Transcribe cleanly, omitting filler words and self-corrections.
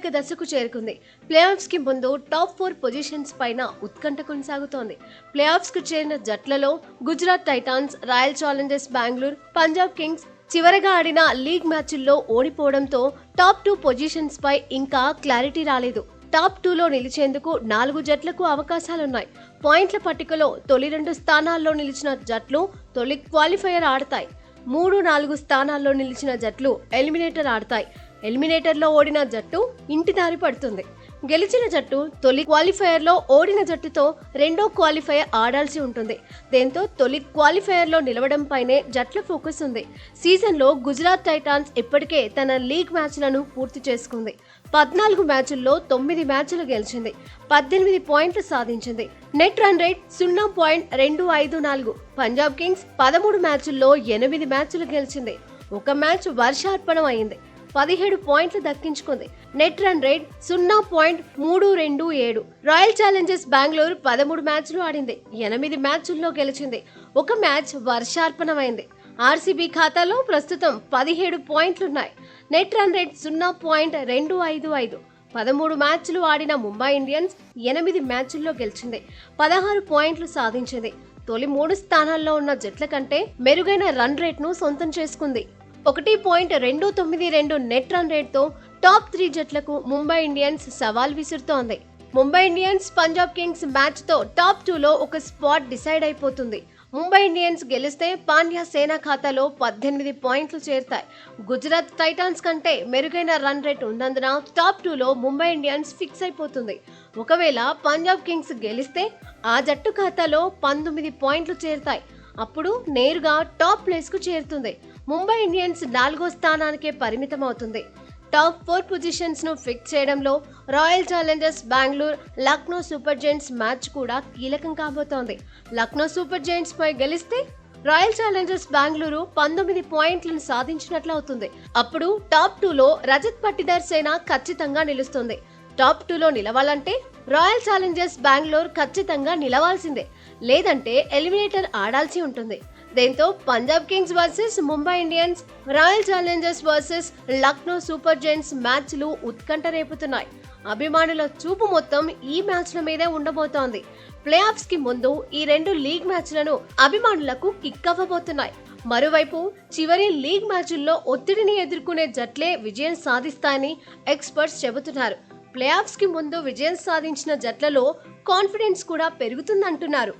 కీలక దశకు చేరుకుంది. ప్లేఆఫ్స్ కి ముందు టాప్ 4 పొజిషన్స్ పైన ఉత్కంఠ కొనసాగుతోంది. ప్లేఆఫ్స్ కు చేరిన జట్లలో Gujarat Titans, Royal Challengers Bengaluru, Punjab Kings చివరగా ఆడిన లీగ్ మ్యాచ్ల్లో ఓడిపోవడంతో టాప్ 2 పొజిషన్స్ పై ఇంకా క్లారిటీ రాలేదు. టాప్ 2లో నిలిచేందుకు 4 జట్లకు అవకాశాలున్నాయి. పాయింట్ల పట్టికలో తొలి 2 స్థానాల్లో నిలిచిన జట్లు తొలి క్వాలిఫైయర్ ఆడతాయి. 3, 4 స్థానాల్లో నిలిచిన జట్లు ఎలిమినేటర్ ఆడతాయి. ఎలిమినేటర్లో ఓడిన జట్టు ఇంటి దారి పడుతుంది. గెలిచిన జట్టు తొలి క్వాలిఫైయర్లో ఓడిన జట్టుతో రెండో క్వాలిఫైయర్ ఆడాల్సి ఉంటుంది. దీంతో తొలి క్వాలిఫైయర్లో నిలవడంపైనే జట్ల ఫోకస్ ఉంది. సీజన్లో గుజరాత్ టైటాన్స్ ఇప్పటికే తన లీగ్ మ్యాచ్లను పూర్తి చేసుకుంది. 14 మ్యాచ్ల్లో 9 మ్యాచ్లు గెలిచింది. 18 పాయింట్లు సాధించింది. Net run rate 0.254. Punjab Kings 13 మ్యాచ్ల్లో 8 మ్యాచ్లు గెలిచింది. ఒక మ్యాచ్ వర్షార్పణం అయింది. 17 పాయింట్లు దక్కించుకుంది. Net run rate 0.327. Royal Challengers Bengaluru 13 మ్యాచ్లు ఆడింది. 8 మ్యాచ్ల్లో గెలిచింది. ఒక మ్యాచ్ వర్షార్పణమైంది. ఆర్సీబీ ఖాతాలో ప్రస్తుతం 17 పాయింట్లున్నాయి. Net run rate 0.255. 13 మ్యాచ్లు ఆడిన ముంబై ఇండియన్స్ 8 మ్యాచ్ల్లో గెలిచింది. 16 పాయింట్లు సాధించింది. తొలి 3 స్థానాల్లో ఉన్న జట్ల కంటే మెరుగైన రన్ రేట్ను సొంతం చేసుకుంది. 1.292 నెట్ రన్ రేట్తో టాప్ 3 జట్లకు ముంబై ఇండియన్స్ సవాల్ విసురుతోంది. ముంబై ఇండియన్స్ పంజాబ్ కింగ్స్ మ్యాచ్తో టాప్ 2లో ఒక స్పాట్ డిసైడ్ అయిపోతుంది. ముంబై ఇండియన్స్ గెలిస్తే పాండ్యా సేన ఖాతాలో 18 పాయింట్లు చేరుతాయి. గుజరాత్ టైటాన్స్ కంటే మెరుగైన రన్ రేట్ ఉన్నందున టాప్ 2లో ముంబై ఇండియన్స్ ఫిక్స్ అయిపోతుంది. ఒకవేళ పంజాబ్ కింగ్స్ గెలిస్తే ఆ జట్టు ఖాతాలో 19 పాయింట్లు చేరుతాయి. అప్పుడు నేరుగా టాప్ ప్లేస్కు చేరుతుంది. ముంబై ఇండియన్స్ 4వ స్థానానికే పరిమితం అవుతుంది. టాప్ 4 పొజిషన్స్ ను ఫిక్స్ చేయడంలో royal Challengers Bengaluru, Lucknow super Giants match కూడా కీలకం కాబోతోంది. లక్నో సూపర్ జైంట్స్ పై గెలిస్తే రాయల్ ఛాలెంజర్స్ బెంగళూరు 19 పాయింట్లను సాధించినట్లు అవుతుంది. అప్పుడు టాప్ 2లో రజత్ పట్టిదార్ సేన ఖచ్చితంగా నిలుస్తుంది. టాప్ 2లో నిలవాలంటే రాయల్ ఛాలెంజర్స్ బెంగళూరు ఖచ్చితంగా నిలవాల్సిందే, లేదంటే ఎలిమినేటర్ ఆడాల్సి ఉంటుంది. దీంతో Punjab Kings versus Mumbai Indians, royal Challengers versus Lucknow super Giants మ్యాచ్లు ఉత్కంఠ రేపుతున్నాయి. అభిమానుల చూపు మొత్తం ఈ మ్యాచ్ల మీదే ఉండబోతోంది. ప్లేఆఫ్స్ కి ముందు ఈ 2 లీగ్ మ్యాచ్లను అభిమానులకు కిక్ అవ్వబోతున్నాయి. మరోవైపు చివరి లీగ్ మ్యాచ్ల్లో ఒత్తిడిని ఎదుర్కొనే జట్లే విజయం సాధిస్తాయని ఎక్స్పర్ట్స్ చెబుతున్నారు. ప్లేఆఫ్స్ కి ముందు విజయం సాధించిన జట్లలో కాన్ఫిడెన్స్ కూడా పెరుగుతుందంటున్నారు.